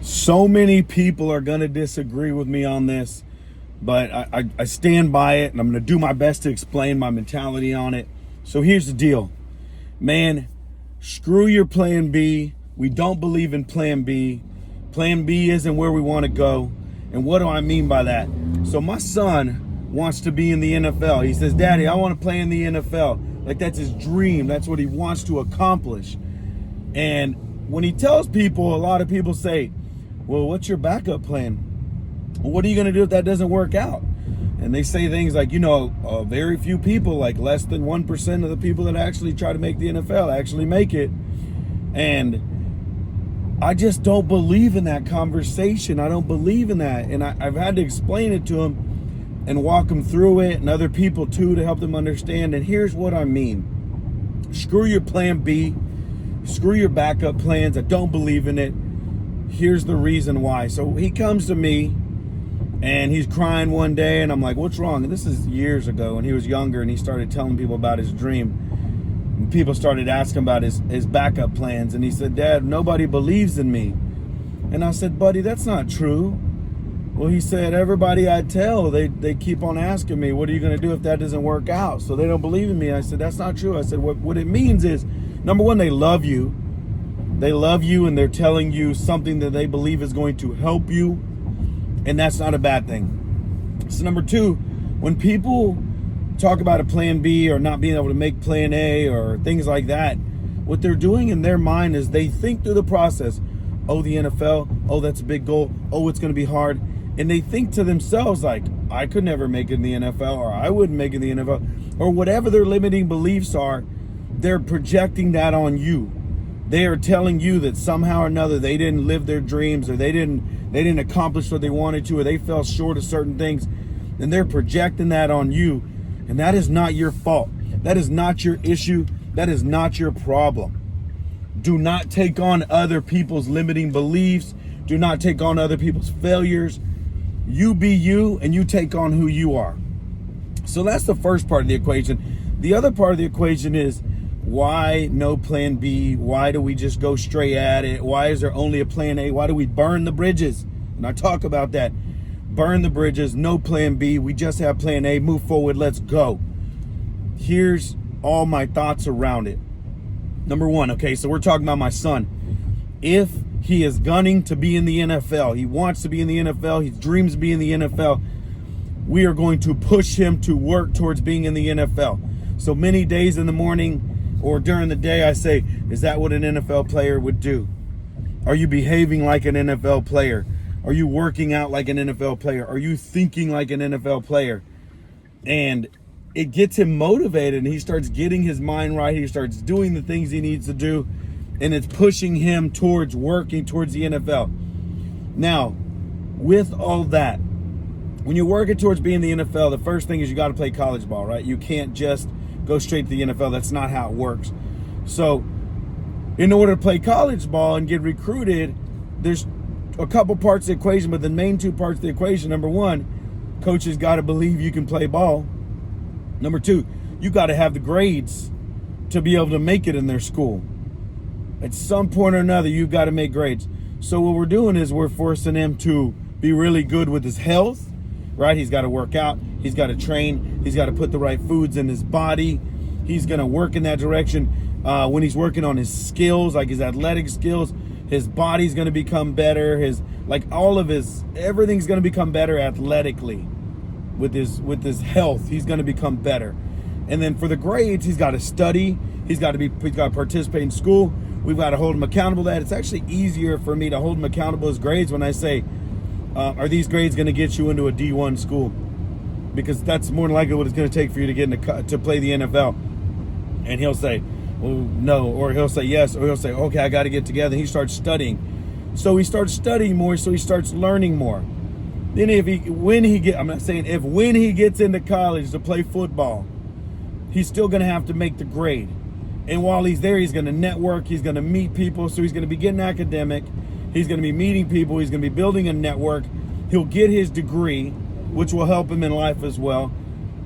So many people are going to disagree with me on this, but I stand by it, and I'm going to do my best to explain my mentality on it. So here's the deal. Man, screw your plan B. We don't believe in plan B. Plan B isn't where we want to go. And what do I mean by that? So my son wants to be in the NFL. He says, Daddy, I want to play in the NFL. Like, that's his dream. That's what he wants to accomplish. And when he tells people, a lot of people say, well, what's your backup plan? What are you going to do if that doesn't work out? And they say things like, very few people, like less than 1% of the people that actually try to make the NFL actually make it. And I just don't believe in that conversation. I don't believe in that. And I've had to explain it to him and walk him through it, and other people too, to help them understand. And here's what I mean. Screw your plan B. Screw your backup plans. I don't believe in it. Here's the reason why. So he comes to me and he's crying one day, and I'm like, what's wrong? And this is years ago when he was younger, and he started telling people about his dream. And people started asking about his backup plans, and he said, Dad, nobody believes in me. And I said, buddy, that's not true. Well, he said, everybody I tell, they keep on asking me, what are you going to do if that doesn't work out? So they don't believe in me. I said, that's not true. I said, what it means is, number one, they love you. They love you, and they're telling you something that they believe is going to help you, and that's not a bad thing. So number two, when people talk about a plan B or not being able to make plan A or things like that, what they're doing in their mind is they think through the process. Oh, the NFL, oh, that's a big goal, oh, it's going to be hard. And they think to themselves like, I could never make it in the NFL, or I wouldn't make it in the NFL, or whatever their limiting beliefs are. They're projecting that on you. They are telling you that somehow or another they didn't live their dreams, or they didn't accomplish what they wanted to, or they fell short of certain things, and they're projecting that on you. And that is not your fault. That is not your issue. That is not your problem. Do not take on other people's limiting beliefs. Do not take on other people's failures. You be you, and you take on who you are. So that's the first part of the equation. The other part of the equation is, why no plan B? Why do we just go straight at it? Why is there only a plan A? Why do we burn the bridges? And I talk about that. Burn the bridges, no plan B. We just have plan A. Move forward. Let's go. Here's all my thoughts around it. Number one, okay, so we're talking about my son. If he is gunning to be in the NFL, he wants to be in the NFL, he dreams of being in the NFL, we are going to push him to work towards being in the NFL. So many days in the morning or during the day, I say, is that what an NFL player would do? Are you behaving like an NFL player? Are you working out like an NFL player? Are you thinking like an NFL player? And it gets him motivated, and he starts getting his mind right. He starts doing the things he needs to do, and it's pushing him towards working towards the NFL. Now, with all that, when you're working towards being in the NFL, the first thing is you got to play college ball, right? You can't just go straight to the NFL. That's not how it works. So in order to play college ball and get recruited, there's a couple parts of the equation, but the main two parts of the equation, number one, coaches got to believe you can play ball. Number two, you got to have the grades to be able to make it in their school. At some point or another, you've got to make grades. So what we're doing is we're forcing him to be really good with his health, right? He's got to work out. He's got to train. He's got to put the right foods in his body. He's going to work in that direction. When he's working on his skills, like his athletic skills, his body's going to become better. Everything's going to become better athletically. With his health, he's going to become better. And then for the grades, he's got to study. He's got to participate in school. We've got to hold him accountable to that. It's actually easier for me to hold him accountable as grades when I say, are these grades going to get you into a D1 school? Because that's more than likely what it's going to take for you to get to play the NFL. And he'll say, well, no, or he'll say yes, or he'll say, okay, I got to get together. He starts studying. So he starts studying more, so he starts learning more. Then when he gets into college to play football, he's still going to have to make the grade. And while he's there, he's going to network, he's going to meet people, so he's going to be getting academic, he's going to be meeting people, he's going to be building a network, he'll get his degree, which will help him in life as well,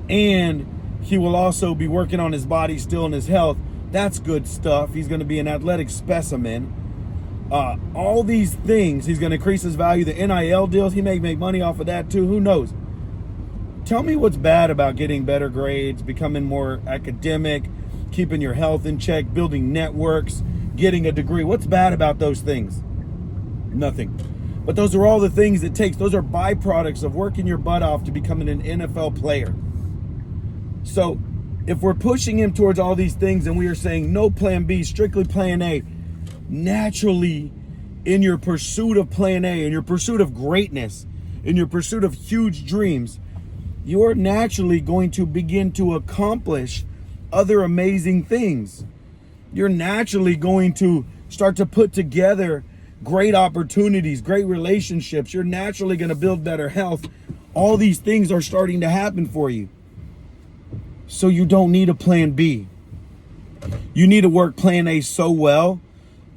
and he will also be working on his body still and his health. That's good stuff. He's going to be an athletic specimen. All these things. He's going to increase his value. The NIL deals, he may make money off of that too. Who knows? Tell me what's bad about getting better grades, becoming more academic, keeping your health in check, building networks, getting a degree. What's bad about those things? Nothing. But those are all the things it takes. Those are byproducts of working your butt off to becoming an NFL player. So if we're pushing him towards all these things and we are saying no plan B, strictly plan A, naturally in your pursuit of plan A, in your pursuit of greatness, in your pursuit of huge dreams, you're naturally going to begin to accomplish other amazing things. You're naturally going to start to put together great opportunities, great relationships. You're naturally going to build better health. All these things are starting to happen for you. So you don't need a plan B. You need to work plan A so well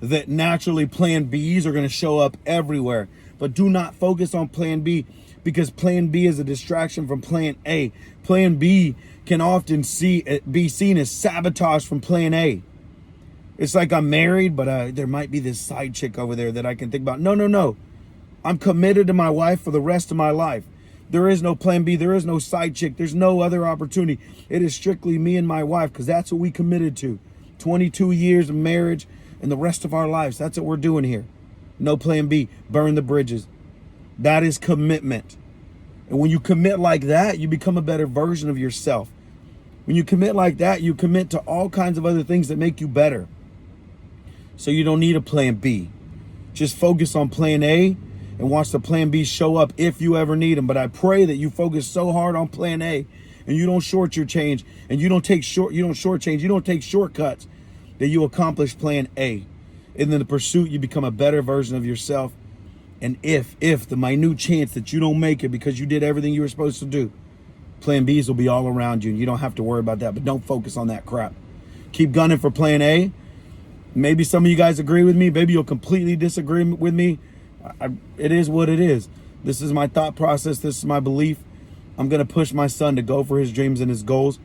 that naturally plan Bs are going to show up everywhere. But do not focus on plan B, because plan B is a distraction from plan A. Plan B can often be seen as sabotage from plan A. It's like I'm married, but there might be this side chick over there that I can think about. No. I'm committed to my wife for the rest of my life. There is no plan B. There is no side chick. There's no other opportunity. It is strictly me and my wife, because that's what we committed to. 22 years of marriage and the rest of our lives. That's what we're doing here. No plan B. Burn the bridges. That is commitment. And when you commit like that, you become a better version of yourself. When you commit like that, you commit to all kinds of other things that make you better. So you don't need a plan B. Just focus on plan A and watch the plan B show up if you ever need them. But I pray that you focus so hard on plan A and you don't short your change and you don't take shortcuts, that you accomplish plan A. And in the pursuit, you become a better version of yourself. And if the minute chance that you don't make it because you did everything you were supposed to do, plan Bs will be all around you and you don't have to worry about that. But don't focus on that crap. Keep gunning for plan A. Maybe some of you guys agree with me. Maybe you'll completely disagree with me. It is what it is. This is my thought process. This is my belief. I'm going to push my son to go for his dreams and his goals.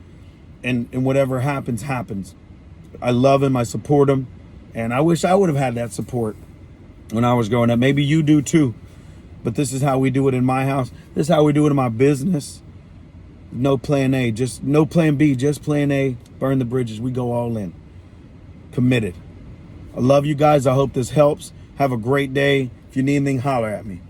And whatever happens, happens. I love him. I support him. And I wish I would have had that support when I was growing up. Maybe you do too. But this is how we do it in my house. This is how we do it in my business. No plan A. Just no plan B. Just plan A. Burn the bridges. We go all in. Committed. I love you guys. I hope this helps. Have a great day. If you need anything, holler at me.